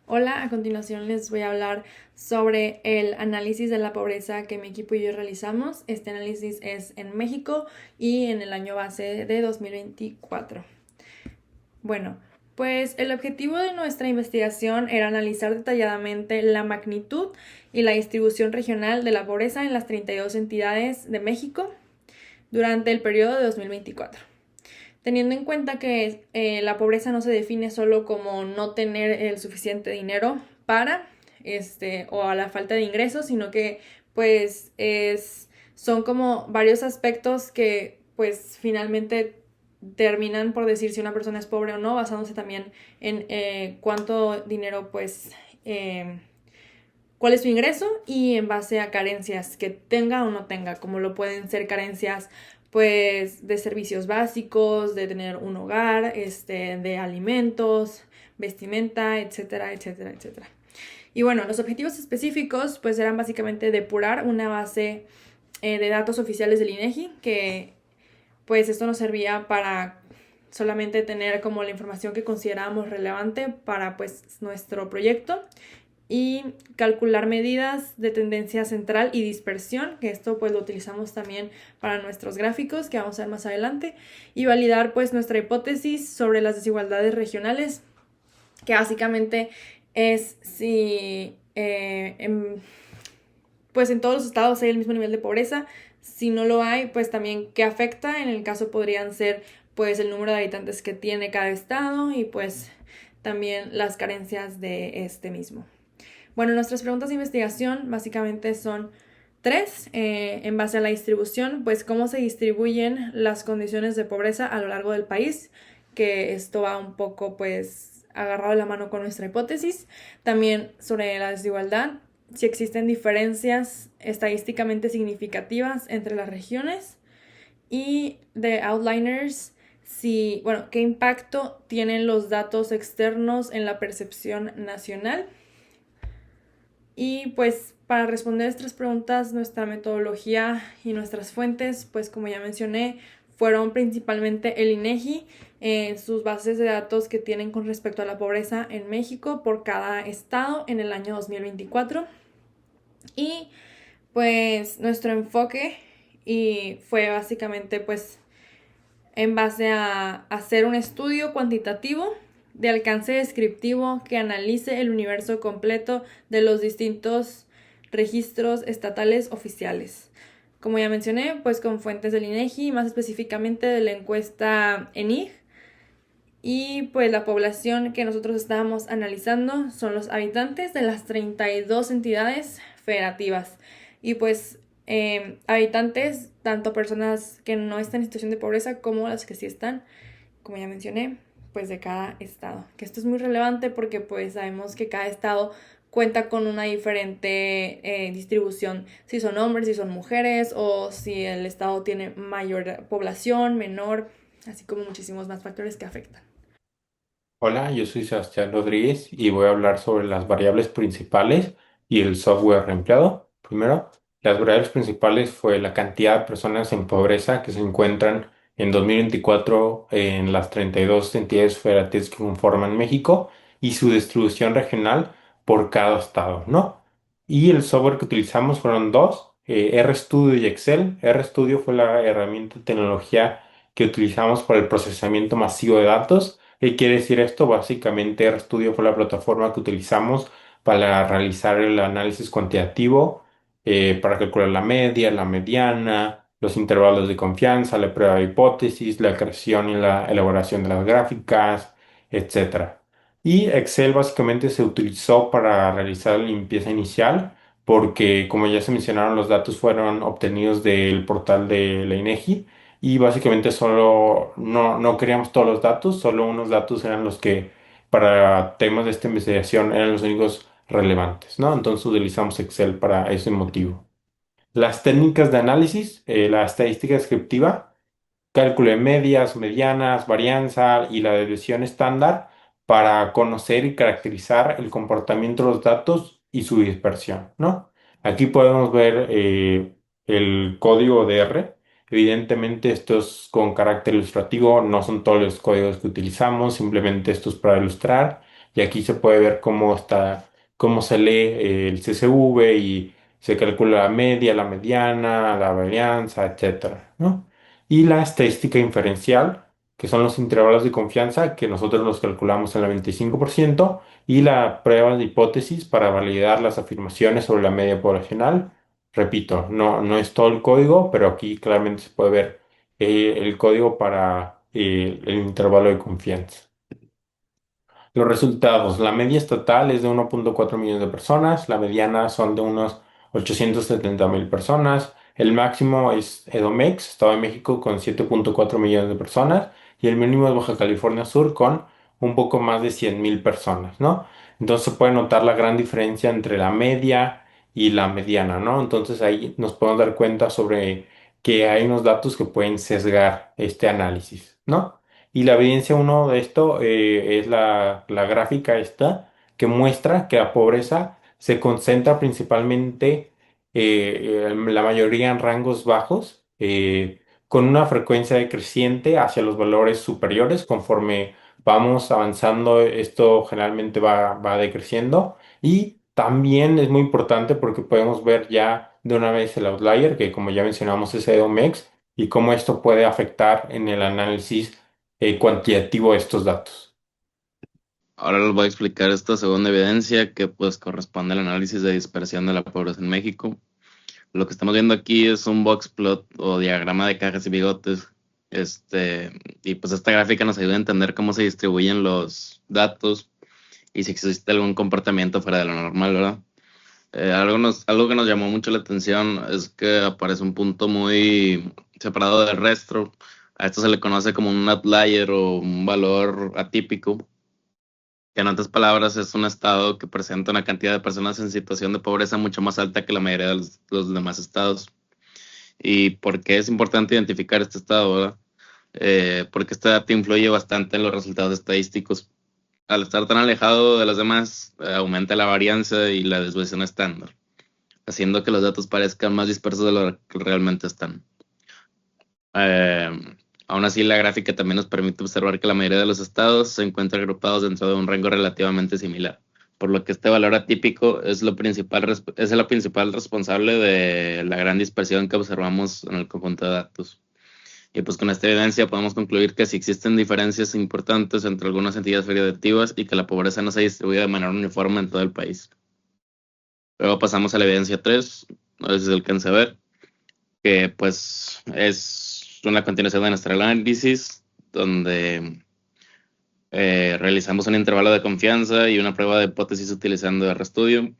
Hola, a continuación les voy a hablar sobre el análisis de la pobreza que mi equipo y yo realizamos. Este análisis es en México y en el año base de 2024. Bueno, pues el objetivo de nuestra investigación era analizar detalladamente la magnitud y la distribución regional de la pobreza en las 32 entidades de México durante el periodo de 2024. Teniendo en cuenta que la pobreza no se define solo como no tener el suficiente dinero para o a la falta de ingresos, sino que pues son como varios aspectos que pues finalmente terminan por decir si una persona es pobre o no, basándose también en cuánto dinero pues cuál es su ingreso y en base a carencias que tenga o no tenga, como lo pueden ser carencias pues de servicios básicos, de tener un hogar, de alimentos, vestimenta, etcétera, etcétera, etcétera. Y bueno, los objetivos específicos pues eran básicamente depurar una base de datos oficiales del INEGI, que pues esto nos servía para solamente tener como la información que considerábamos relevante para pues nuestro proyecto y calcular medidas de tendencia central y dispersión, que esto pues lo utilizamos también para nuestros gráficos que vamos a ver más adelante, y validar pues nuestra hipótesis sobre las desigualdades regionales, que básicamente es si pues en todos los estados hay el mismo nivel de pobreza. Si no lo hay, pues también qué afecta. En el caso podrían ser pues el número de habitantes que tiene cada estado y pues también las carencias de este mismo. Bueno, nuestras preguntas de investigación básicamente son tres, en base a la distribución, pues cómo se distribuyen las condiciones de pobreza a lo largo del país, que esto va un poco pues agarrado de la mano con nuestra hipótesis. También sobre la desigualdad, si existen diferencias estadísticamente significativas entre las regiones, y de outliners, si, bueno, qué impacto tienen los datos externos en la percepción nacional. Y pues para responder estas preguntas, nuestra metodología y nuestras fuentes, pues como ya mencioné, fueron principalmente el INEGI en sus bases de datos que tienen con respecto a la pobreza en México por cada estado en el año 2024. Y pues nuestro enfoque y fue básicamente pues en base a hacer un estudio cuantitativo de alcance descriptivo que analice el universo completo de los distintos registros estatales oficiales. Como ya mencioné, pues con fuentes del INEGI, más específicamente de la encuesta ENIG. Y pues la población que nosotros estábamos analizando son los habitantes de las 32 entidades federativas. Y pues habitantes, tanto personas que no están en situación de pobreza como las que sí están, como ya mencioné, pues de cada estado. Que esto es muy relevante porque pues sabemos que cada estado cuenta con una diferente distribución, si son hombres, si son mujeres o si el estado tiene mayor población, menor, así como muchísimos más factores que afectan. Hola, yo soy Sebastián Rodríguez y voy a hablar sobre las variables principales y el software empleado. Primero, las variables principales fue la cantidad de personas en pobreza que se encuentran en 2024 en las 32 entidades federativas que conforman México y su distribución regional por cada estado, ¿no? Y el software que utilizamos fueron dos, RStudio y Excel. RStudio fue la herramienta de tecnología que utilizamos para el procesamiento masivo de datos. ¿Qué quiere decir esto? Básicamente, RStudio fue la plataforma que utilizamos para realizar el análisis cuantitativo, para calcular la media, la mediana, los intervalos de confianza, la prueba de hipótesis, la creación y la elaboración de las gráficas, etcétera. Y Excel básicamente se utilizó para realizar la limpieza inicial, porque como ya se mencionaron, los datos fueron obtenidos del portal de la INEGI y básicamente solo no queríamos todos los datos, solo unos datos eran los que para temas de esta investigación eran los únicos relevantes, ¿no? Entonces utilizamos Excel para ese motivo. Las técnicas de análisis, la estadística descriptiva, cálculo de medias, medianas, varianza y la desviación estándar para conocer y caracterizar el comportamiento de los datos y su dispersión, ¿no? Aquí podemos ver el código de R. Evidentemente, esto es con carácter ilustrativo, no son todos los códigos que utilizamos, simplemente esto es para ilustrar. y aquí se puede ver cómo se lee el CSV y se calcula la media, la mediana, la varianza, etcétera, ¿no? Y la estadística inferencial, que son los intervalos de confianza que nosotros los calculamos en el 25%, y la prueba de hipótesis para validar las afirmaciones sobre la media poblacional. Repito, no es todo el código, pero aquí claramente se puede ver el código para el intervalo de confianza. Los resultados. La media estatal es de 1,4 millones de personas, la mediana son de unos 870,000 personas, el máximo es Edomex, Estado de México, con 7,4 millones de personas, y el mínimo es Baja California Sur, con un poco más de 100,000 personas, ¿no? Entonces se puede notar la gran diferencia entre la media y la mediana, ¿no? Entonces ahí nos podemos dar cuenta sobre que hay unos datos que pueden sesgar este análisis, ¿no? Y la evidencia uno de esto es la gráfica esta que muestra que la pobreza se concentra principalmente, la mayoría en rangos bajos, con una frecuencia decreciente hacia los valores superiores. Conforme vamos avanzando, esto generalmente va decreciendo. Y también es muy importante porque podemos ver ya de una vez el outlier, que como ya mencionamos es EDOMEX, y cómo esto puede afectar en el análisis cuantitativo de estos datos. Ahora les voy a explicar esta segunda evidencia que pues corresponde al análisis de dispersión de la pobreza en México. Lo que estamos viendo aquí es un box plot o diagrama de cajas y bigotes. Y pues esta gráfica nos ayuda a entender cómo se distribuyen los datos y si existe algún comportamiento fuera de lo normal, ¿verdad? Algo que nos llamó mucho la atención es que aparece un punto muy separado del resto. A esto se le conoce como un outlier o un valor atípico, que en otras palabras es un estado que presenta una cantidad de personas en situación de pobreza mucho más alta que la mayoría de los demás estados. ¿Y por qué es importante identificar este estado, verdad? Porque este dato influye bastante en los resultados estadísticos. Al estar tan alejado de los demás, aumenta la varianza y la desviación estándar, haciendo que los datos parezcan más dispersos de lo que realmente están. Eh, Aún así, la gráfica también nos permite observar que la mayoría de los estados se encuentran agrupados dentro de un rango relativamente similar, por lo que este valor atípico es la principal responsable de la gran dispersión que observamos en el conjunto de datos. Y pues con esta evidencia podemos concluir que sí existen diferencias importantes entre algunas entidades federativas y que la pobreza no se distribuye de manera uniforme en todo el país. Luego pasamos a la evidencia 3, no sé si se alcanza a ver, que pues es una continuación de nuestro análisis, donde realizamos un intervalo de confianza y una prueba de hipótesis utilizando RStudio,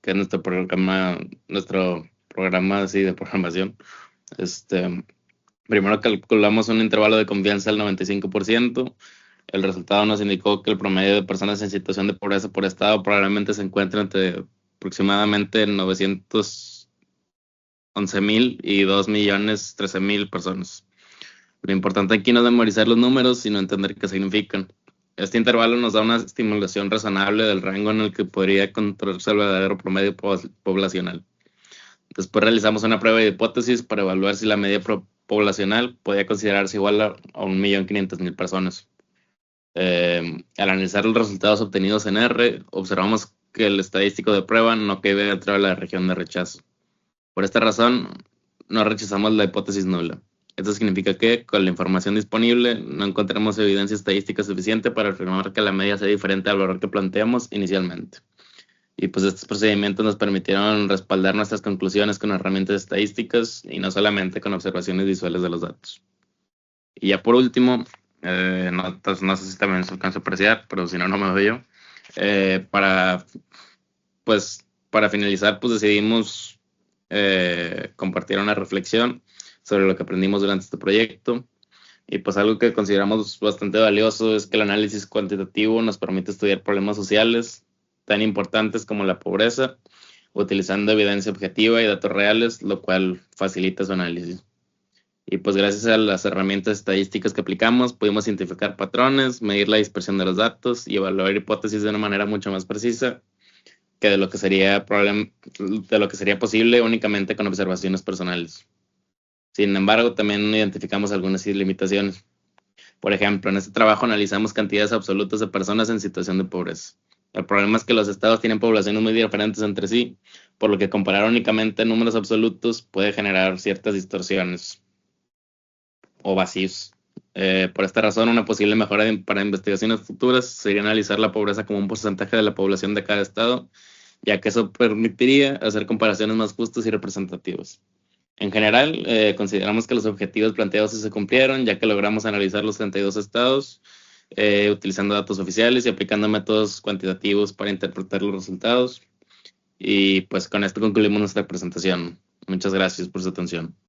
que es nuestro programa así de programación. Primero calculamos un intervalo de confianza del 95%. El resultado nos indicó que el promedio de personas en situación de pobreza por estado probablemente se encuentra entre aproximadamente 911,000 y 2,013,000 personas. Lo importante aquí no es memorizar los números, sino entender qué significan. Este intervalo nos da una estimulación razonable del rango en el que podría encontrarse el verdadero promedio poblacional. Después realizamos una prueba de hipótesis para evaluar si la media poblacional podía considerarse igual a 1,500,000 personas. Al analizar los resultados obtenidos en R, observamos que el estadístico de prueba no cabe dentro de la región de rechazo. Por esta razón, no rechazamos la hipótesis nula. Esto significa que, con la información disponible, no encontramos evidencia estadística suficiente para afirmar que la media sea diferente al valor que planteamos inicialmente. Y pues estos procedimientos nos permitieron respaldar nuestras conclusiones con herramientas estadísticas y no solamente con observaciones visuales de los datos. Y ya por último, no sé si también se alcanza a apreciar, pero si no, no me doy yo. Para finalizar, pues decidimos compartir una reflexión sobre lo que aprendimos durante este proyecto. Y pues algo que consideramos bastante valioso es que el análisis cuantitativo nos permite estudiar problemas sociales tan importantes como la pobreza, utilizando evidencia objetiva y datos reales, lo cual facilita su análisis. Y pues gracias a las herramientas estadísticas que aplicamos, pudimos identificar patrones, medir la dispersión de los datos y evaluar hipótesis de una manera mucho más precisa que de lo que sería posible únicamente con observaciones personales. Sin embargo, también identificamos algunas limitaciones. Por ejemplo, en este trabajo analizamos cantidades absolutas de personas en situación de pobreza. El problema es que los estados tienen poblaciones muy diferentes entre sí, por lo que comparar únicamente números absolutos puede generar ciertas distorsiones o vacíos. Por esta razón, una posible mejora para investigaciones futuras sería analizar la pobreza como un porcentaje de la población de cada estado, ya que eso permitiría hacer comparaciones más justas y representativas. En general, consideramos que los objetivos planteados sí se cumplieron, ya que logramos analizar los 32 estados, utilizando datos oficiales y aplicando métodos cuantitativos para interpretar los resultados. Y pues con esto concluimos nuestra presentación. Muchas gracias por su atención.